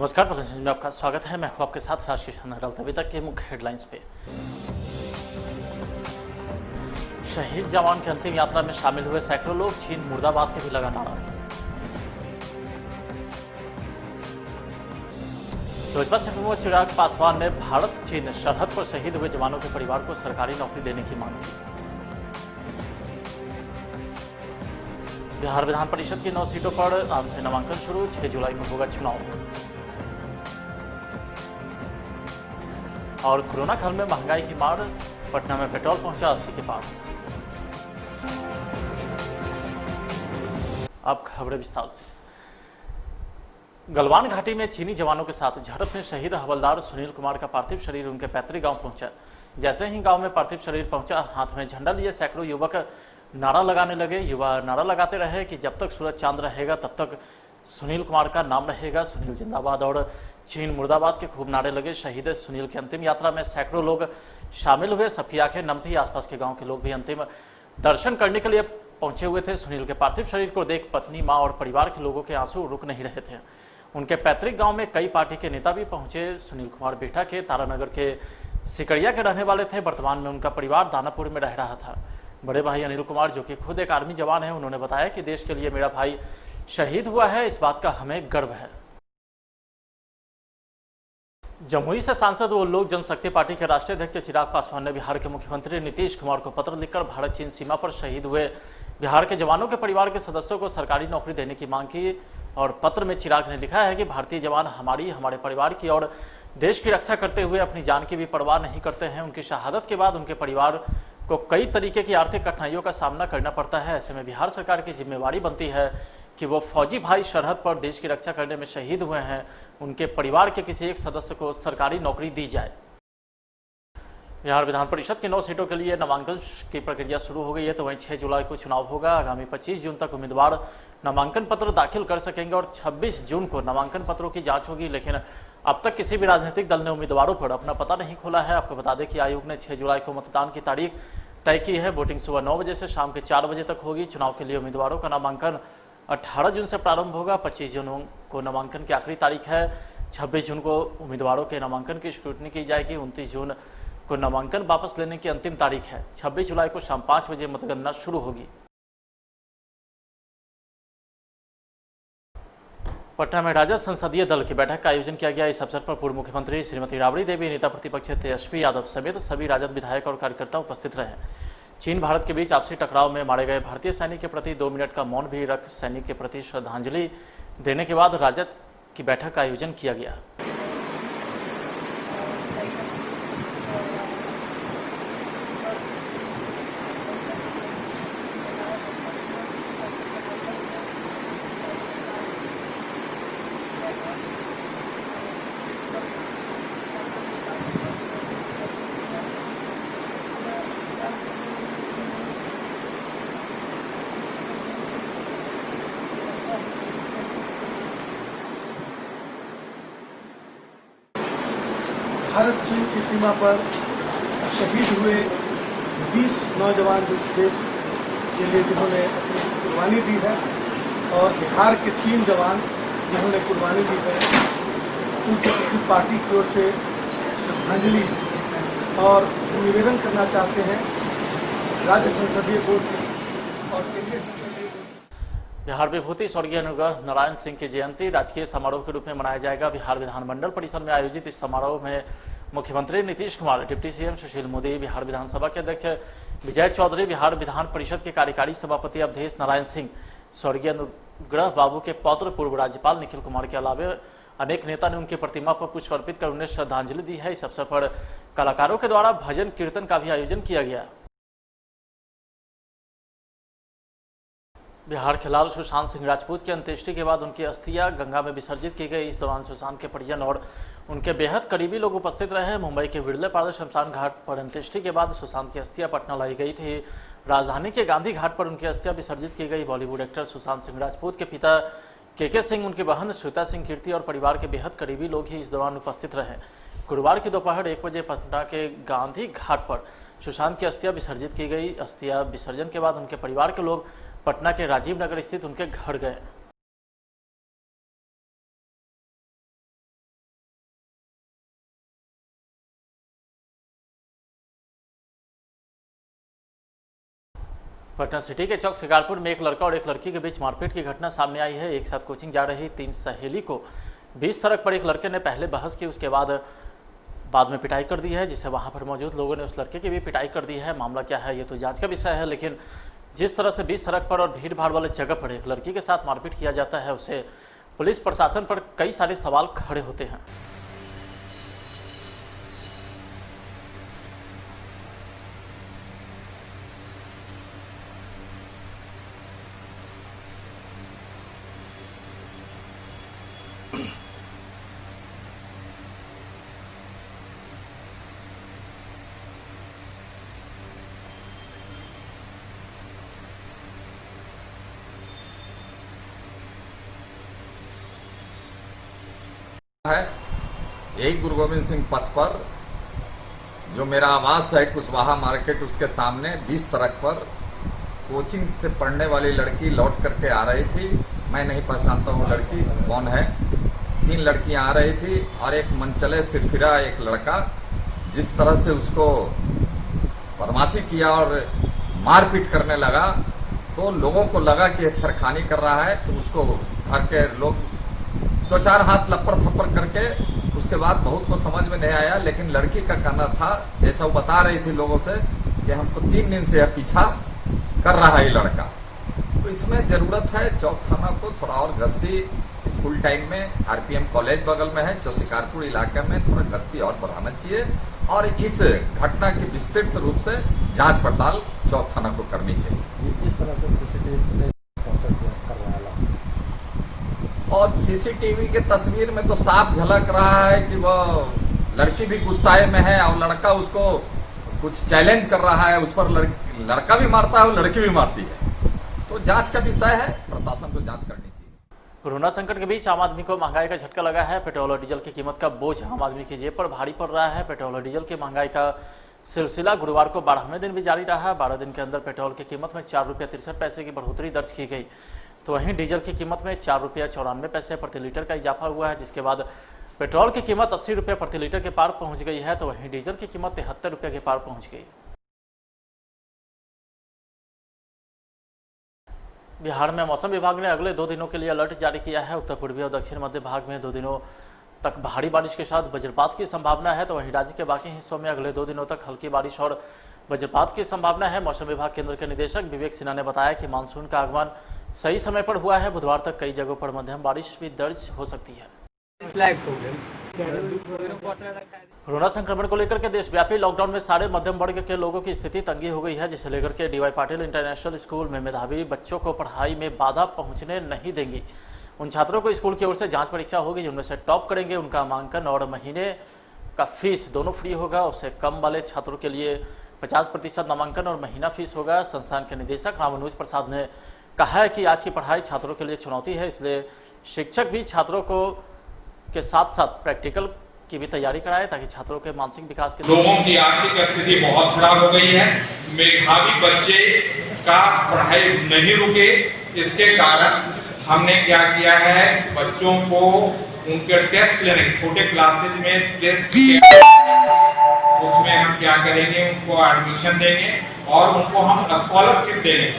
नमस्कार, प्रदर्शन में आपका स्वागत है। मैं हूं आपके साथ राष्ट्रीय जनरल। अभी तक के मुख्य हेडलाइंस पे। शहीद जवान की अंतिम यात्रा में शामिल हुए सैकड़ों लोग, चीन मुर्दाबाद के भी लगा नारा। लोजपा से प्रमुख चिराग पासवान ने भारत चीन सरहद पर शहीद हुए जवानों के परिवार को सरकारी नौकरी देने की मांग की। बिहार विधान परिषद की 9 सीटों पर आज से नामांकन शुरू, 6 जुलाई को होगा चुनाव। और कोरोना काल में महंगाई की मार, पटना में पेट्रोल पहुंचा 80 के पार। अब खबरें विस्तार से। गलवान घाटी में चीनी जवानों के साथ झड़प में शहीद हवलदार सुनील कुमार का पार्थिव शरीर उनके पैतृक गांव पहुंचा। जैसे ही गांव में पार्थिव शरीर पहुंचा, हाथ में झंडा लिए सैकड़ों युवक नारा लगाने लगे। युवा नारा लगाते रहे कि जब तक सूरज चांद रहेगा तब तक सुनील कुमार का नाम रहेगा, सुनील जिंदाबाद और चीन मुर्दाबाद के खूब नारे लगे। शहीद सुनील की अंतिम यात्रा में सैकड़ों लोग शामिल हुए। सबकी आंखें नम थी। आसपास के गांव के लोग भी अंतिम दर्शन करने के लिए पहुंचे हुए थे। सुनील के पार्थिव शरीर को देख पत्नी, मां और परिवार के लोगों के आंसू रुक नहीं रहे थे। उनके पैतृक गांव में कई पार्टी के नेता भी पहुंचे। सुनील कुमार बेटा के तारानगर के सिकड़िया के रहने वाले थे। वर्तमान में उनका परिवार दानापुर में रह रहा था। बड़े भाई अनिल कुमार, जो कि खुद एक आर्मी जवान है, उन्होंने बताया कि देश के लिए मेरा भाई शहीद हुआ है, इस बात का हमें गर्व है। जमुई से सांसद व लोक जनशक्ति पार्टी के राष्ट्रीय अध्यक्ष चिराग पासवान ने बिहार के मुख्यमंत्री नीतीश कुमार को पत्र लिखकर भारत चीन सीमा पर शहीद हुए बिहार के जवानों के परिवार के सदस्यों को सरकारी नौकरी देने की मांग की। और पत्र में चिराग ने लिखा है कि भारतीय जवान हमारे परिवार की और देश की रक्षा करते हुए अपनी जान की भी परवाह नहीं करते हैं। उनकी शहादत के बाद उनके परिवार को कई तरीके की आर्थिक कठिनाइयों का सामना करना पड़ता है। ऐसे में बिहार सरकार की जिम्मेवारी बनती है कि वो फौजी भाई सरहद पर देश की रक्षा करने में शहीद हुए हैं, उनके परिवार के किसी एक सदस्य को सरकारी नौकरी दी जाए। बिहार विधान परिषद की 9 सीटों के लिए नामांकन की प्रक्रिया शुरू हो गई है। तो वहीं 6 जुलाई को चुनाव होगा। आगामी 25 जून तक उम्मीदवार नामांकन पत्र दाखिल कर सकेंगे और 26 जून को नामांकन पत्रों की जांच होगी। लेकिन अब तक किसी भी राजनीतिक दल ने उम्मीदवारों पर अपना पता नहीं खोला है। आपको बता दें कि आयोग ने 6 जुलाई को मतदान की तारीख तय की है। वोटिंग सुबह 9 बजे से शाम के 4 बजे तक होगी। चुनाव के लिए उम्मीदवारों का नामांकन 18 जून से प्रारंभ होगा। 25 जून को नामांकन की आखिरी तारीख है। 26 जून को उम्मीदवारों के नामांकन की स्क्रूटनी की जाएगी। 29 जून को नामांकन वापस लेने की अंतिम तारीख है। 26 जुलाई को शाम 5 बजे मतगणना शुरू होगी। पटना में राजद संसदीय दल की बैठक का आयोजन किया गया। इस अवसर पर पूर्व मुख्यमंत्री श्रीमती राबड़ी देवी, नेता प्रतिपक्ष तेजस्वी यादव समेत सभी राजद विधायक और कार्यकर्ता उपस्थित रहे। चीन भारत के बीच आपसी टकराव में मारे गए भारतीय सैनिक के प्रति 2 मिनट का मौन भी रख सैनिक के प्रति श्रद्धांजलि देने के बाद राजद की बैठक का आयोजन किया गया। भारत चीन की सीमा पर शहीद हुए 20 नौजवान जो इस देश के लिए जिन्होंने अपनी कुर्बानी दी है, और बिहार के 3 जवान जिन्होंने कुर्बानी दी है, उनकी पार्टी की ओर से श्रद्धांजलि और निवेदन करना चाहते हैं राज्य संसदीय बोर्ड और केंद्रीय संसदीय बोर्ड। बिहार विभूति स्वर्गीय अनुग्रह नारायण सिंह की जयंती राजकीय समारोह के रूप में मनाया जाएगा। बिहार विधानमंडल परिसर में आयोजित इस समारोह में मुख्यमंत्री नीतीश कुमार, डिप्टी सीएम सुशील मोदी, बिहार विधानसभा के अध्यक्ष विजय चौधरी, बिहार विधान परिषद के कार्यकारी सभापति अवधेश नारायण सिंह, स्वर्गीय अनुग्रह बाबू के पौत्र पूर्व राज्यपाल निखिल कुमार के अलावा अनेक नेता ने उनकी प्रतिमा पर पुष्प अर्पित कर उन्हें श्रद्धांजलि दी है। इस अवसर पर कलाकारों के द्वारा भजन कीर्तन का भी आयोजन किया गया। बिहार खिलाड़ी सुशांत सिंह राजपूत की अंत्येष्टि के बाद उनकी अस्थियां गंगा में विसर्जित की गई। इस दौरान सुशांत के परिजन और उनके बेहद करीबी लोग उपस्थित रहे। मुंबई के विरले पाड़ शमशान घाट पर अंत्येष्टि के बाद सुशांत की अस्थियां पटना लाई गई थी। राजधानी के गांधी घाट पर उनकी अस्थियां विसर्जित की गई। बॉलीवुड एक्टर सुशांत सिंह राजपूत के पिता के सिंह, उनकी बहन श्वेता सिंह कीर्ति और परिवार के बेहद करीबी लोग ही इस दौरान उपस्थित रहे। गुरुवार की दोपहर 1 बजे पटना के गांधी घाट पर सुशांत की अस्थियां विसर्जित की गई। अस्थियां विसर्जन के बाद उनके परिवार के लोग पटना के राजीव नगर स्थित उनके घर गए। पटना सिटी के चौक शिकारपुर में एक लड़का और एक लड़की के बीच मारपीट की घटना सामने आई है। एक साथ कोचिंग जा रही 3 सहेली को बीच सड़क पर एक लड़के ने पहले बहस की, उसके बाद में पिटाई कर दी है, जिससे वहां पर मौजूद लोगों ने उस लड़के की भी पिटाई कर दी है। मामला क्या है ये तो जांच का विषय है, लेकिन जिस तरह से बीच सड़क पर और भीड़ भाड़ वाले जगह पर एक लड़की के साथ मारपीट किया जाता है, उससे पुलिस प्रशासन पर कई सारे सवाल खड़े होते हैं। है यही गुरु गोविंद सिंह पथ पर जो मेरा आवास है कुशवाहा मार्केट, उसके सामने बीच सड़क पर कोचिंग से पढ़ने वाली लड़की लौट करके आ रही थी। मैं नहीं पहचानता हूँ लड़की कौन है। 3 लड़कियां आ रही थी और एक मनचले सिरफिरा एक लड़का जिस तरह से उसको बदमाशी किया और मारपीट करने लगा, तो लोगों को लगा कि छेड़खानी कर रहा है, तो उसको घर के लोग 2-4 हाथ लपड़ थप्पड़ करके, उसके बाद बहुत को समझ में नहीं आया। लेकिन लड़की का कहना था, ऐसा वो बता रही थी लोगों से, कि हमको 3 दिन से पीछा कर रहा है ये लड़का। तो इसमें जरूरत है चौक थाना को थोड़ा और गश्ती, स्कूल टाइम में आरपीएम कॉलेज बगल में है, शिकारपुर इलाके में थोड़ा गश्ती और बढ़ाना चाहिए और इस घटना की विस्तृत रूप से जांच पड़ताल चौक थाना को करनी चाहिए। किस तरह से सीसीटीवी और सीसीटीवी के तस्वीर में तो साफ झलक रहा है कि वह लड़की भी गुस्साए में है और लड़का उसको कुछ चैलेंज कर रहा है, उस पर लड़का भी मारता है और लड़की भी मारती है। तो जांच का विषय है, प्रशासन को जांच करनी चाहिए। कोरोना संकट के बीच आम आदमी को महंगाई का झटका लगा है। पेट्रोल और डीजल की कीमत का बोझ आम आदमी की जेब पर भारी पड़ रहा है। पेट्रोल और डीजल की महंगाई का सिलसिला गुरुवार को 12वें दिन भी जारी रहा। 12 दिन के अंदर पेट्रोल की कीमत में 4 रुपया 63 पैसे की बढ़ोतरी दर्ज की गई, तो वहीं डीजल की कीमत में 4 रुपया 94 पैसे प्रति लीटर का इजाफा हुआ है, जिसके बाद पेट्रोल की कीमत 80 रुपये प्रति लीटर के पार पहुंच गई है, तो वहीं डीजल की कीमत 73 रुपये के पार पहुंच गई। बिहार में मौसम विभाग ने अगले 2 दिनों के लिए अलर्ट जारी किया है। उत्तर पूर्वी और दक्षिण मध्य भाग में 2 दिनों तक भारी बारिश के साथ वज्रपात की संभावना है, तो वहीं राज्य के बाकी हिस्सों में अगले 2 दिनों तक हल्की बारिश और वज्रपात की संभावना है। मौसम विभाग केंद्र के निदेशक विवेक सिन्हा ने बताया कि मानसून का आगमन सही समय पर हुआ है। बुधवार तक कई जगहों पर मध्यम बारिश भी दर्ज हो सकती है। कोरोना संक्रमण को लेकर के देशव्यापी लॉकडाउन में सारे मध्यम वर्ग के लोगों की स्थिति तंगी हो गई है, जिसे लेकर के डीवाई पाटिल इंटरनेशनल स्कूल में मेधावी बच्चों को पढ़ाई में बाधा पहुंचने नहीं देंगी। उन छात्रों को स्कूल की ओर से जांच परीक्षा होगी जिनमें से टॉप करेंगे, उनका नामांकन और महीने का फीस दोनों फ्री होगा। उससे कम वाले छात्रों के लिए 50% नामांकन और महीना फीस होगा। संस्थान के निदेशक रामानुज प्रसाद ने कहा है कि आज की पढ़ाई छात्रों के लिए चुनौती है, इसलिए शिक्षक भी छात्रों को के साथ साथ प्रैक्टिकल की भी तैयारी कराए ताकि छात्रों के मानसिक विकास के लोगों की आर्थिक स्थिति बहुत खराब हो गई है। मेधावी बच्चे का पढ़ाई नहीं रुके, इसके कारण हमने क्या किया है, बच्चों को उनके टेस्ट लेने, छोटे क्लासेज में टेस्ट उसमें हम क्या करेंगे, उनको एडमिशन देंगे और उनको हम स्कॉलरशिप देंगे,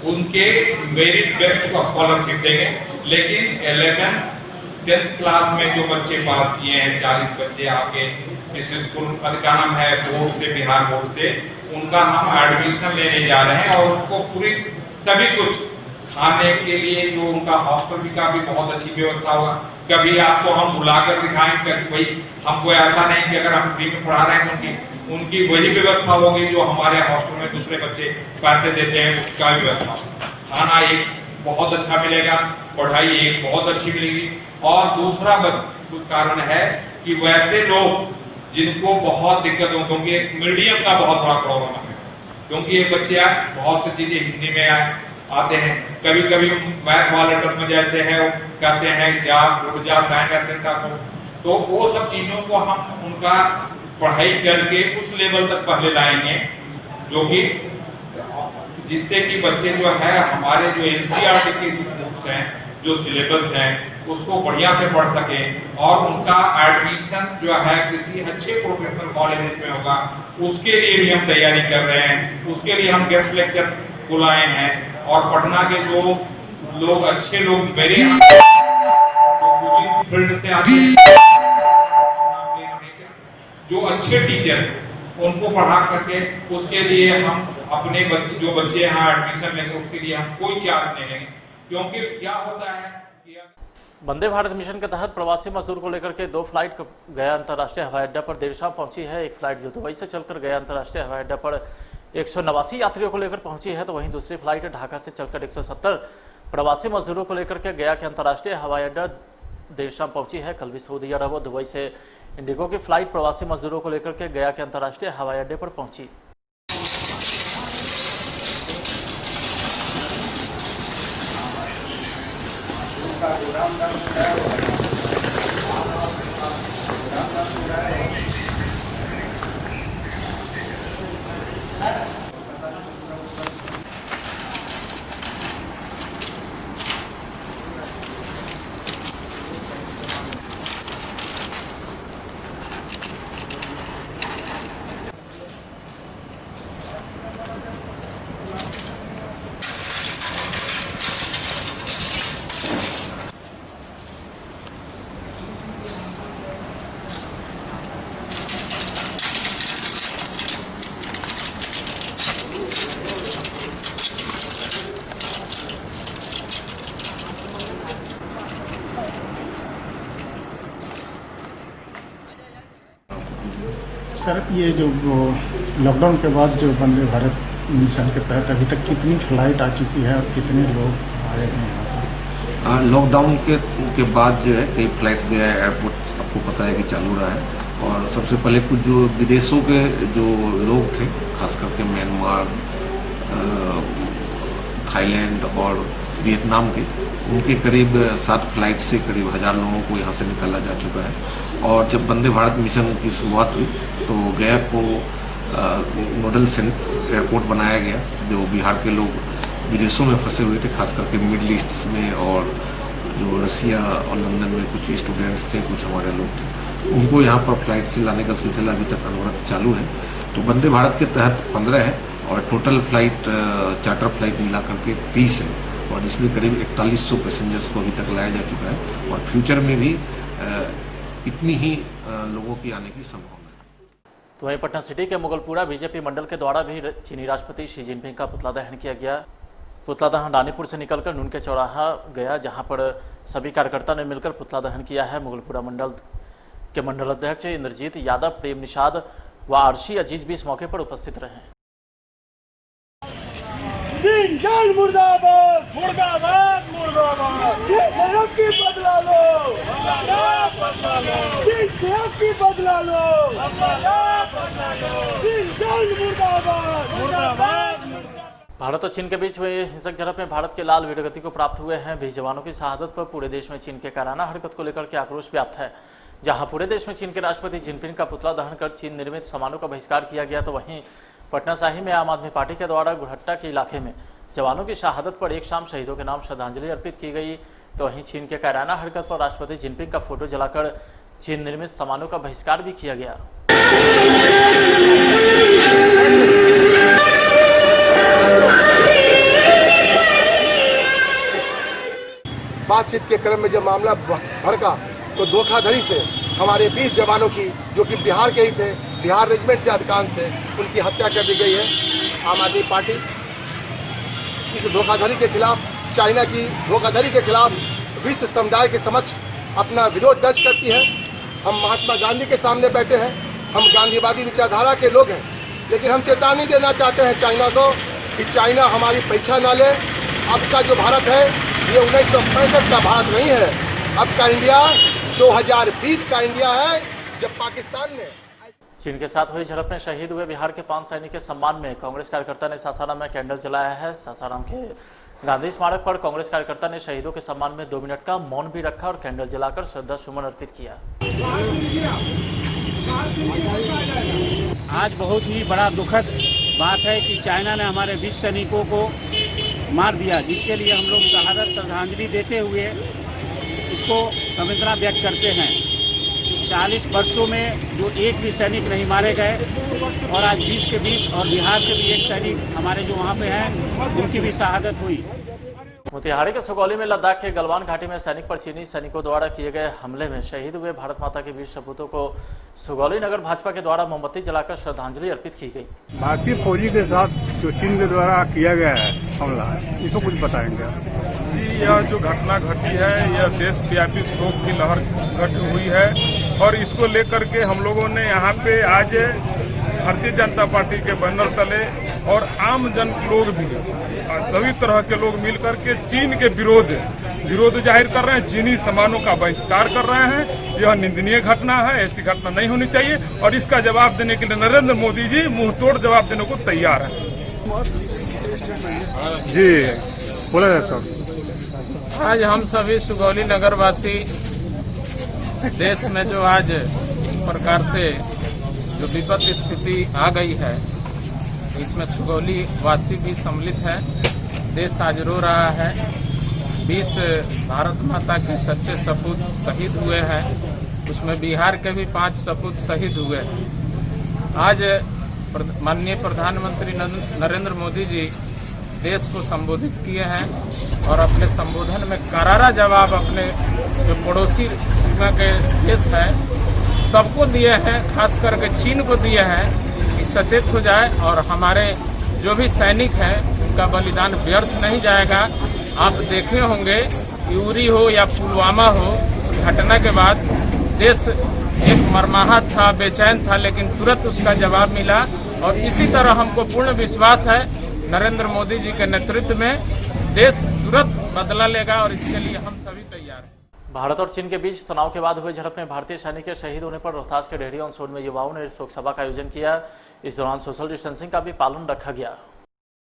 उनके मेरिट बेस्ट को स्कॉलरशिप देंगे। लेकिन 11th 10th क्लास में जो बच्चे पास किए हैं, 40 बच्चे आपके इस स्कूल का नाम है बोर्ड से, बिहार बोर्ड से, उनका हम एडमिशन लेने जा रहे हैं और उसको पूरी सभी कुछ खाने के लिए जो उनका हॉस्टल का भी बहुत अच्छी व्यवस्था होगा। कभी आपको हम बुलाकर दिखाएंगे कि भाई हमको ऐसा नहीं कि अगर हम फ्री में पढ़ा रहे हैं तो उनकी वही व्यवस्था होगी जो हमारे हॉस्टल में दूसरे बच्चे पैसे देते हैं, उसका भी व्यवस्था। खाना एक बहुत अच्छा मिलेगा, पढ़ाई एक बहुत अच्छी मिलेगी। और दूसरा कारण है कि वैसे लोग जिनको बहुत दिक्कत हो, क्योंकि मीडियम का बहुत बड़ा प्रॉब्लम है, क्योंकि ये बच्चे बहुत सी चीजें हिंदी में आते हैं, कभी कभी मैथ वाले टर्म में जैसे है वो कहते हैं जा उड़ जा साइन करते हैं, तो वो सब चीजों को हम उनका पढ़ाई करके उस लेवल तक पहले लाएंगे जो कि जिससे कि बच्चे जो है हमारे जो एनसीईआरटी की बुक्स हैं, जो सिलेबस है, उसको बढ़िया से पढ़ सके और उनका एडमिशन जो है किसी अच्छे प्रोफेशनल कॉलेज में होगा, उसके लिए भी हम तैयारी कर रहे हैं। उसके लिए हम गेस्ट लेक्चर बुलाए हैं और पटना के जो लोग अच्छे लोग मेरे फील्ड से आते हैं, जो अच्छे टीचर उनको पढ़ा करके उसके लिए हम अपने बच्चे जो बच्चे यहाँ एडमिशन लेंगे उसके लिए हम कोई चार्ज नहीं लेंगे, क्योंकि क्या होता है कि वंदे भारत मिशन के तहत प्रवासी मजदूर को लेकर के 2 फ्लाइट गया अंतर्राष्ट्रीय हवाई अड्डा पर देर शाम पहुंची है। एक फ्लाइट जो दुबई से चलकर गया अंतर्राष्ट्रीय हवाई अड्डा पर 189 यात्रियों को लेकर पहुंची है, तो वहीं दूसरी फ्लाइट ढाका से चलकर 170 प्रवासी मजदूरों को लेकर के गया के अंतर्राष्ट्रीय हवाई अड्डा देर शाम पहुंची है। कल भी सऊदी अरब और दुबई से इंडिगो की फ्लाइट प्रवासी मजदूरों को लेकर के गया के अंतर्राष्ट्रीय हवाई अड्डे पर पहुंची। सर, ये जो लॉकडाउन के बाद जो वंदे भारत मिशन के तहत अभी तक कितनी फ्लाइट आ चुकी है और कितने लोग आए हैं यहाँ पर? लॉकडाउन के बाद जो है कई फ्लाइट्स गया है, एयरपोर्ट आपको पता है कि चालू रहा है। और सबसे पहले कुछ जो विदेशों के जो लोग थे, खास करके म्यांमार, थाईलैंड और वियतनाम के, उनके करीब 7 फ्लाइट से करीब 1000 लोगों को यहाँ से निकाला जा चुका है। और जब वंदे भारत मिशन की शुरुआत हुई तो गया को नोडल एयरपोर्ट बनाया गया, जो बिहार के लोग विदेशों में फंसे हुए थे, खास करके मिडल ईस्ट में, और जो रसिया और लंदन में कुछ स्टूडेंट्स थे, कुछ हमारे लोग थे, उनको यहाँ पर फ्लाइट से लाने का सिलसिला अभी तक अनवरत चालू है। तो वंदे भारत के तहत 15 है और टोटल फ्लाइट चार्टर फ्लाइट मिला करके 30 है, और जिसमें करीब 4100 पैसेंजर्स को अभी तक लाया जा चुका है, और फ्यूचर में भी इतनी ही लोगों की आने की संभावना है। तो वहीं पटना सिटी के मुगलपुरा बीजेपी मंडल के द्वारा भी चीनी राष्ट्रपति शी जिनपिंग का पुतला दहन किया गया। पुतला दहन रानीपुर से निकलकर नून के चौराहा गया, जहां पर सभी कार्यकर्ता ने मिलकर पुतला दहन किया है। मुगलपुरा मंडल के मंडल अध्यक्ष इंद्रजीत यादव, प्रेम निषाद व आरशी अजीज भी इस मौके पर उपस्थित रहे। सिंघल मुर्दाबाद, मुर्दाबाद, मुर्दाबाद। ये धर्म की बदला लो, बदला लो। सिंघल की बदला लो, सिंघल मुर्दाबाद, मुर्दाबाद। भारत और चीन के बीच हुए हिंसक झड़प में भारत के लाल वीरगति को प्राप्त हुए हैं। 20 जवानों की शहादत पर पूरे देश में चीन के कायराना हरकत को लेकर के आक्रोश व्याप्त है। जहां पूरे देश में चीन के राष्ट्रपति जिनपिंग का पुतला दहन कर चीन निर्मित सामानों का बहिष्कार किया गया, तो वहीं पटना शाही में आम आदमी पार्टी के द्वारा गुरहट्टा के इलाके में जवानों की शहादत पर एक शाम शहीदों के नाम श्रद्धांजलि अर्पित की गई। तो वहीं चीन के कायराना हरकत पर राष्ट्रपति जिनपिंग का फोटो जलाकर चीन निर्मित सामानों का बहिष्कार भी किया गया। बातचीत के क्रम में जब मामला भड़का तो धोखाधड़ी से हमारे 20 जवानों की, जो कि बिहार के ही थे, बिहार रेजिमेंट से अधिकांश थे, उनकी हत्या कर दी गई है। आम आदमी पार्टी इस धोखाधड़ी के खिलाफ, चाइना की धोखाधड़ी के खिलाफ विश्व समुदाय के समक्ष अपना विरोध दर्ज करती है। हम महात्मा गांधी के सामने बैठे हैं, हम गांधीवादी विचारधारा के लोग हैं, लेकिन हम चेतावनी देना चाहते हैं चाइना को कि चाइना हमारी परीक्षा ना ले। अब का जो भारत है ये 1965 का भारत नहीं है, अब का इंडिया 2020 का इंडिया है, जब पाकिस्तान ने। चीन के साथ हुई झड़प में शहीद हुए बिहार के 5 सैनिक के सम्मान में कांग्रेस कार्यकर्ता ने सासाराम में कैंडल जलाया है। सासाराम के गांधी स्मारक पर कांग्रेस कार्यकर्ता ने शहीदों के सम्मान में 2 मिनट का मौन भी रखा और कैंडल जलाकर श्रद्धा सुमन अर्पित किया। आज बहुत ही बड़ा दुखद बात है कि चाइना ने हमारे 20 सैनिकों को मार दिया, जिसके लिए हम लोग शहादत श्रद्धांजलि देते हुए इसको संवेदना व्यक्त करते हैं। 40 वर्षों में जो एक भी सैनिक नहीं मारे गए, और आज 20 के 20 और बिहार से भी एक सैनिक हमारे जो वहाँ पे हैं उनकी भी शहादत हुई। मोतिहारी के सुगौली में लद्दाख के गलवान घाटी में सैनिक पर चीनी सैनिकों द्वारा किए गए हमले में शहीद हुए भारत माता के वीर सपूतों को सुगौली नगर भाजपा के द्वारा मोमबत्ती जलाकर श्रद्धांजलि अर्पित की गई। भारतीय फौजी के साथ जो चीन के द्वारा किया गया है हमला, इसको कुछ बताएंगे? जी, यह जो घटना घटी है यह देशव्यापी शोक की लहर घटी हुई है और इसको लेकर के हम लोगों ने यहाँ पे आज भारतीय जनता पार्टी के बैनर तले और आम जन लोग भी सभी तरह के लोग मिलकर के चीन के विरोध जाहिर कर रहे हैं, चीनी सामानों का बहिष्कार कर रहे हैं। यह निंदनीय घटना है, ऐसी घटना नहीं होनी चाहिए और इसका जवाब देने के लिए नरेंद्र मोदी जी मुंह तोड़ जवाब देने को तैयार है। जी बोला जाए सर। आज हम सभी सुगौली नगरवासी देश में जो आज एक प्रकार से जो विपद स्थिति आ गई है, इसमें सुगौली वासी भी सम्मिलित है। देश आज रो रहा है। 20 भारत माता के सच्चे सपूत शहीद हुए हैं, उसमें बिहार के भी 5 सपूत शहीद हुए हैं। आज माननीय प्रधानमंत्री नरेंद्र मोदी जी देश को संबोधित किए हैं और अपने संबोधन में करारा जवाब अपने जो पड़ोसी सीमा के देश है सबको दिए हैं, खास करके चीन को दिए हैं कि सचेत हो जाए और हमारे जो भी सैनिक हैं उनका बलिदान व्यर्थ नहीं जाएगा। आप देखे होंगे यूरी हो या पुलवामा हो, उस घटना के बाद देश एक मर्माहत था, बेचैन था, लेकिन तुरंत उसका जवाब मिला और इसी तरह हमको पूर्ण विश्वास है नरेंद्र मोदी जी के नेतृत्व में देश तुरंत बदला लेगा और इसके लिए हम सभी तैयार हैं। भारत और चीन के बीच तनाव के बाद हुए झड़प में भारतीय सैनिक के शहीद होने पर रोहतास के डेहरी ऑन सोड में युवाओं ने शोक सभा का आयोजन किया। इस दौरान सोशल डिस्टेंसिंग का भी पालन रखा गया।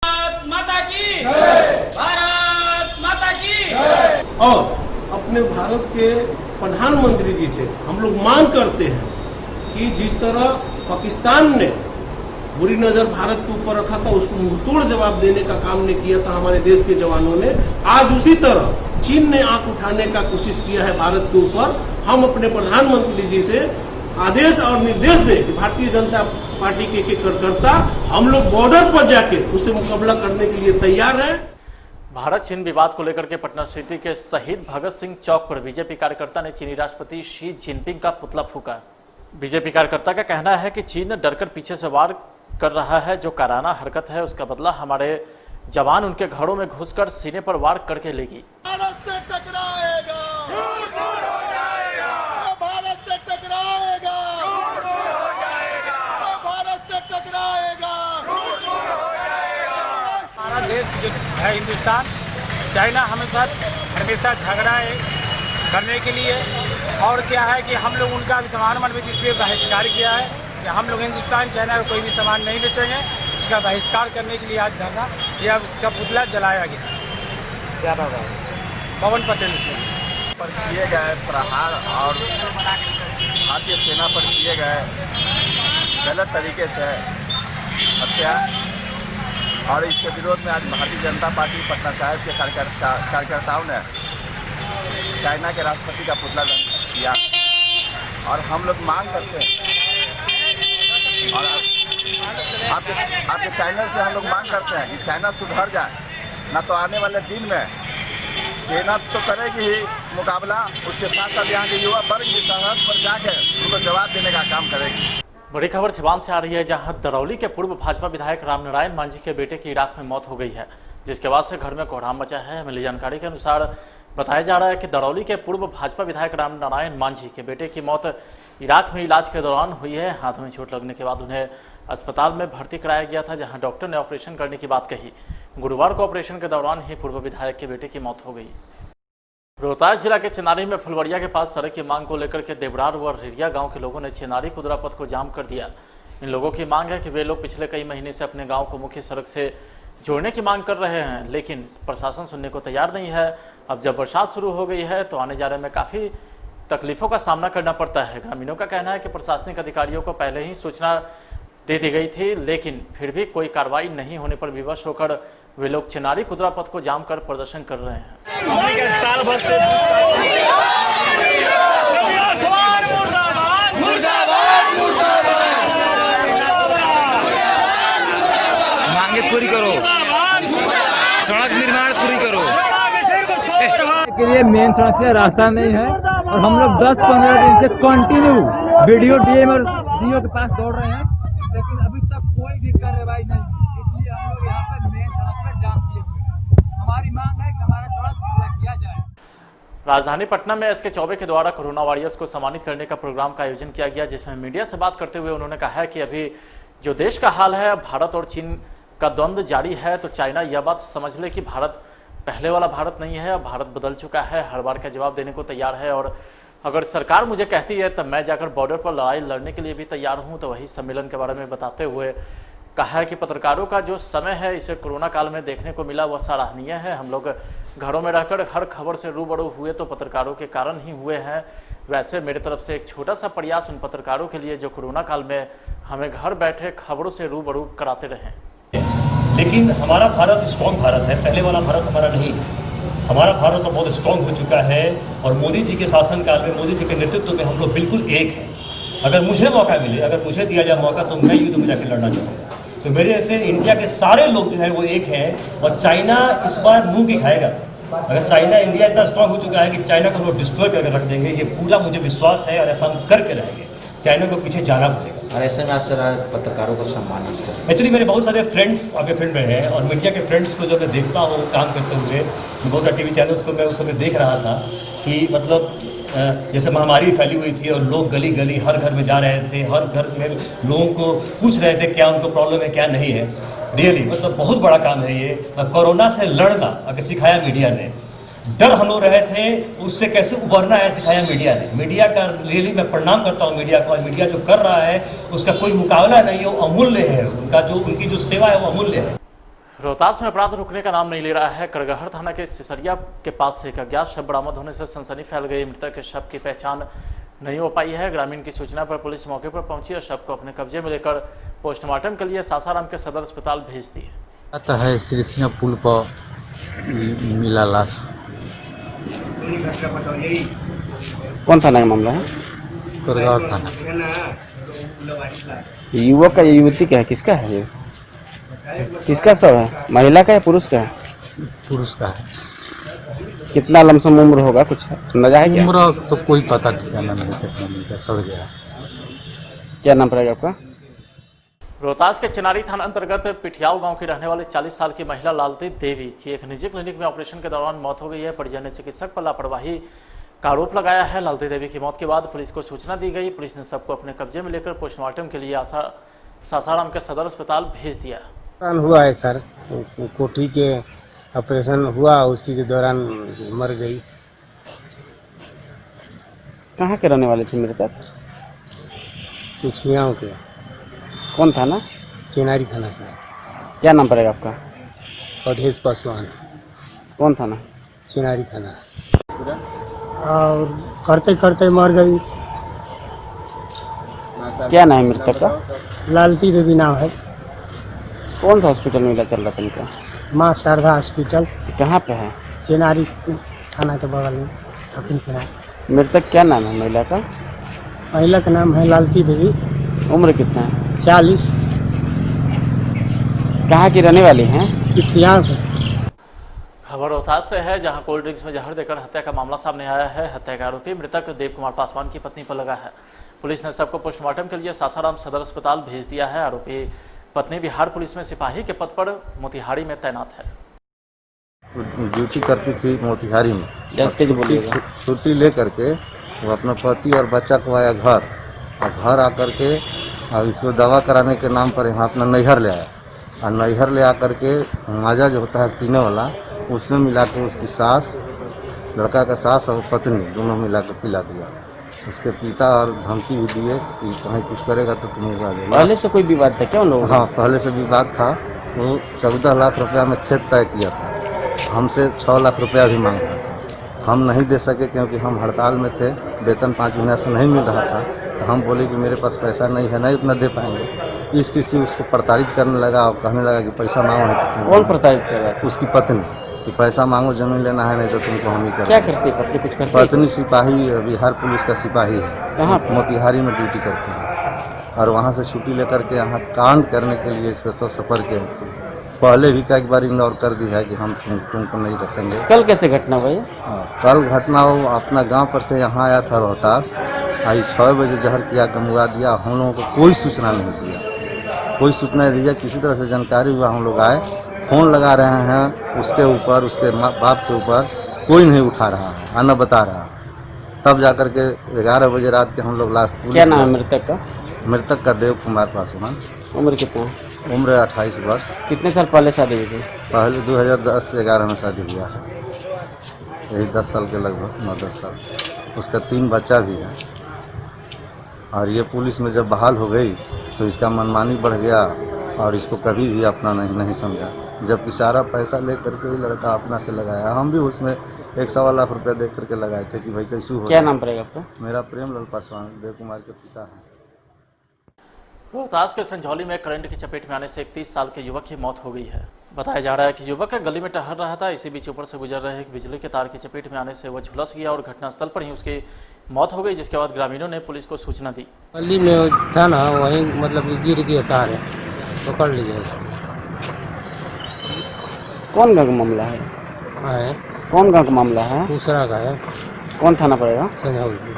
भारत माता की जय, भारत माता की जय। और अपने भारत के प्रधानमंत्री जी से हम लोग मांग करते हैं कि जिस तरह पाकिस्तान ने बुरी नजर भारत के ऊपर रखा था, उसको मुंहतोड़ जवाब देने का काम ने किया था हमारे देश के जवानों ने, आज उसी तरह चीन ने आंख उठाने का कोशिश किया है भारत के ऊपर। हम अपने प्रधानमंत्री जी से आदेश और निर्देश दें कि भारतीय जनता पार्टी के कार्यकर्ता हम लोग बॉर्डर पर जाके उससे मुकाबला करने के लिए तैयार हैं। भारत चीन विवाद को लेकर के पटना सिटी के शहीद भगत सिंह चौक पर बीजेपी कार्यकर्ता ने चीनी राष्ट्रपति शी जिनपिंग का पुतला फूंका। बीजेपी कार्यकर्ता का कहना है कि चीन डरकर पीछे से वार कर रहा है, जो काराना हरकत है उसका बदला हमारे जवान उनके घरों में घुसकर सीने पर वार करके लेगी। भारत से टकराएगा, भारत से टकराएगा, भारत से टकराएगा। हमारा देश जो है हिंदुस्तान, चाइना हमेशा झगड़ा करने के लिए और क्या है कि हम लोग उनका भी सामान मन में इसलिए बहिष्कार किया है कि हम लोग हिंदुस्तान चाइना को कोई भी सामान नहीं बेचेंगे। इसका बहिष्कार करने के लिए आज धरना या उसका पुतला जलाया गया। क्या नाम है? पवन पटेल पर किए गए प्रहार और भारतीय सेना पर किए गए गलत तरीके से हत्या और इसके विरोध में आज भारतीय जनता पार्टी पटना साहिब के कार्यकर्ताओं ने चाइना के राष्ट्रपति का पुतला दहन किया और हम लोग मांग करते हैं और आपके चैनल से हम लोग मांग करते हैं कि चाइना सुधर जाए, ना तो आने वाले दिन में सेना तो करेगी ही मुकाबला, उसके साथ साथ यहाँ के युवा वर्ग भी सरहद पर जाकर उनको जवाब देने का काम करेगी। बड़ी खबर सिवान से आ रही है, जहां दरौली के पूर्व भाजपा विधायक रामनारायण मांझी के बेटे की इराक में मौत हो गई है, जिसके बाद से घर में कोहराम मचा है। मिली जानकारी के अनुसार बताया जा रहा है कि दरौली के पूर्व भाजपा विधायक रामनारायण मांझी के बेटे की मौत इराक में इलाज के दौरान हुई है। हाथ में चोट लगने के बाद उन्हें अस्पताल में भर्ती कराया गया था, जहां डॉक्टर ने ऑपरेशन करने की बात कही। गुरुवार को ऑपरेशन के दौरान ही पूर्व विधायक के बेटे की मौत हो गई। रोहतास जिला के चिनारी में फुलवरिया के पास सड़क की मांग को लेकर के देवड़ार व रिरिया गांव के लोगों ने चिनारी कुदरा पथ को जाम कर दिया। इन लोगों की मांग है कि वे लोग पिछले कई महीने से अपने गांव को मुख्य सड़क से जोड़ने की मांग कर रहे हैं, लेकिन प्रशासन सुनने को तैयार नहीं है। अब जब बरसात शुरू हो गई है तो आने जाने में काफ़ी तकलीफों का सामना करना पड़ता है। ग्रामीणों का कहना है कि प्रशासनिक अधिकारियों को पहले ही सूचना दे दी गई थी, लेकिन फिर भी कोई कार्रवाई नहीं होने पर विवश होकर वे लोग चिनारी कुदरा पथ को जाम कर प्रदर्शन कर रहे हैं। पूरी करो, सड़क निर्माण पूरी करो। के लिए मेन सड़क से रास्ता नहीं है और हम लोग 10-15 दिन से कंटिन्यू वीडियो डीएम और सीओ के पास दौड़ रहे हैं, लेकिन अभी तक कोई भी कार्रवाई नहीं हुई। इसलिए हम लोग यहाँ पर मेन सड़क पर जाम किए हुए हैं। हमारी मांग है कि हमारा सड़क पूरा किया जाए। राजधानी पटना में एसके चौबे के द्वारा कोरोना वॉरियर्स को सम्मानित करने का प्रोग्राम का आयोजन किया गया, जिसमें मीडिया से बात करते हुए उन्होंने कहा है कि अभी जो देश का हाल है, भारत और चीन का द्वंद्व जारी है, तो चाइना यह बात समझ ले कि भारत पहले वाला भारत नहीं है, अब भारत बदल चुका है, हर बार का जवाब देने को तैयार है और अगर सरकार मुझे कहती है तब मैं जाकर बॉर्डर पर लड़ाई लड़ने के लिए भी तैयार हूं। तो वही सम्मेलन के बारे में बताते हुए कहा है कि पत्रकारों का जो समय है इसे कोरोना काल में देखने को मिला वह सराहनीय है। हम लोग घरों में रहकर हर खबर से रूबरू हुए तो पत्रकारों के कारण ही हुए हैं। वैसे मेरी तरफ से एक छोटा सा प्रयास उन पत्रकारों के लिए जो कोरोना काल में हमें घर बैठे खबरों से रूबरू कराते रहे। लेकिन हमारा भारत स्ट्रॉन्ग भारत है, पहले वाला भारत हमारा नहीं है। हमारा भारत तो बहुत स्ट्रॉन्ग हो चुका है और मोदी जी के शासनकाल में, मोदी जी के नेतृत्व में हम लोग बिल्कुल एक हैं। अगर मुझे मौका मिले, अगर मुझे दिया जाए मौका तो मैं युद्ध में जाकर लड़ना चाहूँगा। तो मेरे ऐसे इंडिया के सारे लोग जो है वो एक हैं और चाइना इस बार मुंह की खाएगा। अगर चाइना, इंडिया इतना स्ट्रॉन्ग हो चुका है कि चाइना को हम लोग डिस्ट्रॉय करके रख देंगे, ये पूरा मुझे विश्वास है और ऐसा हम करके रहेंगे। चाइना को पीछे जाना पड़ेगा और ऐसे में सर पत्रकारों को सम्मानित करें। एक्चुअली मेरे बहुत सारे फ्रेंड्स आपके फील्ड में हैं और मीडिया के फ्रेंड्स को जब मैं देखता हूँ काम करते हुए, बहुत सारे टीवी चैनल्स को मैं उस समय देख रहा था कि मतलब जैसे महामारी फैली हुई थी और लोग गली गली हर घर में जा रहे थे, हर घर में लोगों को पूछ रहे थे क्या उनको प्रॉब्लम है क्या नहीं है। रियली मतलब बहुत बड़ा काम है ये। कोरोना से लड़ना अगर सिखाया मीडिया ने, डर हम लोग रहे थे उससे कैसे उबरना है सिखाया मीडिया ने। मीडिया का रियली मैं प्रणाम करता हूँ मीडिया का, और मीडिया जो कर रहा है उसका कोई मुकाबला नहीं है, वो अमूल्य है। उनकी जो सेवा है वो अमूल्य है। रोहतास में अपराध रुकने का नाम नहीं ले रहा है। करगहर थाना के सिसरिया के पास से एक अज्ञात शव बरामद होने से सनसनी फैल गई। मृतक के शव की पहचान नहीं हो पाई है। ग्रामीण की सूचना पर पुलिस मौके पर पहुंची और शव को अपने कब्जे में लेकर पोस्टमार्टम के लिए सासाराम के सदर अस्पताल भेज दिए। आता है सिरसिया पुल पर मिला लाश। कौन थाना का मामला है? करगहर थाना। युवक का, युवती का है, किसका है ये? किसका शव है? महिला का या पुरुष का है? पुरुष का है। कितना लमसम उम्र होगा, कुछ अंदाजा है क्या? उम्र तो कोई पता ठिकाना नहीं, कितना नहीं सड़ गया। क्या नाम पड़ेगा आपका? रोहतास के चिनारी थाना अंतर्गत पिठियाव गांव की रहने वाली 40 साल की महिला लालती देवी की एक निजी क्लिनिक में ऑपरेशन के दौरान मौत हो गई है। परिजन ने चिकित्सक पर लापरवाही का आरोप लगाया है। लालती देवी की मौत के बाद पुलिस को सूचना दी गई। पुलिस ने सबको अपने कब्जे में लेकर पोस्टमार्टम के लिए सासाराम के सदर अस्पताल भेज दिया। हुआ है सर, कोठी के ऑपरेशन हुआ, उसी के दौरान मर गई। कहाँ के रहने वाले थे मृतक? पिठियाव के। कौन थाना? चिनारी थाना से। क्या नाम पड़ेगा आपका? अवधेश पासवान। कौन थाना? चिनारी थाना। और करते करते मर गई। क्या नाम है मृतक का? लालती देवी नाम है। कौन सा हॉस्पिटल में इलाज चल रहा था इनका? माँ शारदा हॉस्पिटल। कहाँ पे है? चिनारी थाना के बगल में, दक्षिण चिनारी। मृतक क्या नाम है महिला का? महिला का नाम है लालती देवी। उम्र कितना है? 40। कहाँ की रहने वाली हैं? पिठियाव से। खबर रोहतास से है, जहां कोल्ड ड्रिंक्स में जहर देकर हत्या का मामला सामने आया है। हत्या का आरोपी मृतक देव कुमार पासवान की पत्नी पर लगा है। पुलिस ने सबको पोस्टमार्टम के लिए सासाराम सदर अस्पताल भेज दिया है। आरोपी पत्नी बिहार पुलिस में सिपाही के पद पर मोतिहारी में तैनात है। ड्यूटी करती थी मोतिहारी में। छुट्टी ले करके वो अपना पति और बच्चा को आया घर, और घर आकर के अब इसको दवा कराने के नाम पर यहाँ अपना नैहर ले आया, और नैहर ले आकर के माजा जो होता है पीने वाला, उसमें मिला के उसकी सास, लड़का का सास और पत्नी दोनों मिला के पिला दिया। उसके पिता और धमकी भी दिए कि कहीं कुछ करेगा तो तुम्हें उड़ा देगा। पहले से कोई विवाद था क्या उन लोगों? हाँ, पहले से विवाद था। वो 14 लाख रुपया में खेत तय किया था, हमसे 6 लाख रुपया भी मांगा था। हम नहीं दे सके क्योंकि हम हड़ताल में थे, वेतन 5 महीना से नहीं मिल रहा था। तो हम बोले कि मेरे पास पैसा नहीं है, नहीं उतना दे पाएंगे। इस किसी उसको प्रताड़ित करने लगा और कहने लगा कि पैसा मांगो नहीं। कौन प्रताड़ित कर रहा है? उसकी पत्नी कि पैसा मांगो, जमीन लेना है, नहीं तो तुमको हम ही करेंगे। क्या करती है पत्नी? कुछ करती है? पत्नी सिपाही, बिहार पुलिस का सिपाही है। कहाँ? मोतिहारी में ड्यूटी करती है, और वहाँ से छुट्टी लेकर के यहाँ कांड करने के लिए स्पेशल सफर किए। पहले भी कई बार इग्नोर कर दी है कि हम तुमको नहीं रखेंगे। कल कैसे घटना हुई? कल घटना वो अपना गांव पर से यहाँ आया था रोहतास, आई 6 बजे जहर किया, गमवा दिया। हम लोगों को कोई सूचना नहीं दिया, कोई सूचना नहीं दिया। किसी तरह से जानकारी हुआ, हम लोग आए, फोन लगा रहे हैं उसके ऊपर, उसके बाप के ऊपर, कोई नहीं उठा रहा है, आना बता रहा। तब जाकर के 11 बजे रात के हम लोग लास्ट। क्या नाम है मृतक का? मृतक का देव कुमार पासवान। उम्र कितना है? उम्र 28 वर्ष। कितने साल पहले शादी हुई थी? पहले 2010-11 में शादी हुआ है, यही 10 साल के लगभग, 9-10 साल। उसका 3 बच्चा भी है। और ये पुलिस में जब बहाल हो गई तो इसका मनमानी बढ़ गया और इसको कभी भी अपना नहीं समझा, जबकि सारा पैसा ले करके ही लड़का अपना से लगाया। हम भी उसमें 100 लाख रुपया दे करके लगाए थे कि भाई कैसे हो। क्या नाम पड़ेगा आपका? मेरा प्रेमलाल पासवान, देव कुमार के पिता हैं। रोहतास के संझौली में करंट की चपेट में आने से एक 30 साल के युवक की मौत हो गई है। बताया जा रहा है कि युवक गली में टहल रहा था, इसी बीच ऊपर से गुजर रहे एक बिजली के तार की चपेट में आने से वह झुलस गया और घटनास्थल पर ही उसकी मौत हो गई, जिसके बाद ग्रामीणों ने पुलिस को सूचना दी। गली में था ना, वहीं मतलब गिर गया तार है, पकड़ लीजिए। कौन गाँव का मामला है? कौन गाँव का मामला है? दूसरा का है। कौन थाना पड़ेगा? संझौली।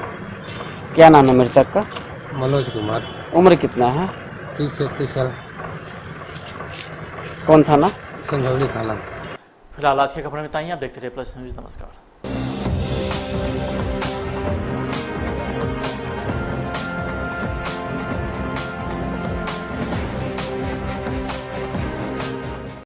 क्या नाम है मृतक का? मनोज कुमार। उम्र कितना है? 30 से 31 साल। कौन थाना? संझौली थाना। फिलहाल आज की खबर में इतना ही। आप देखते रहिए प्लस न्यूज। नमस्कार।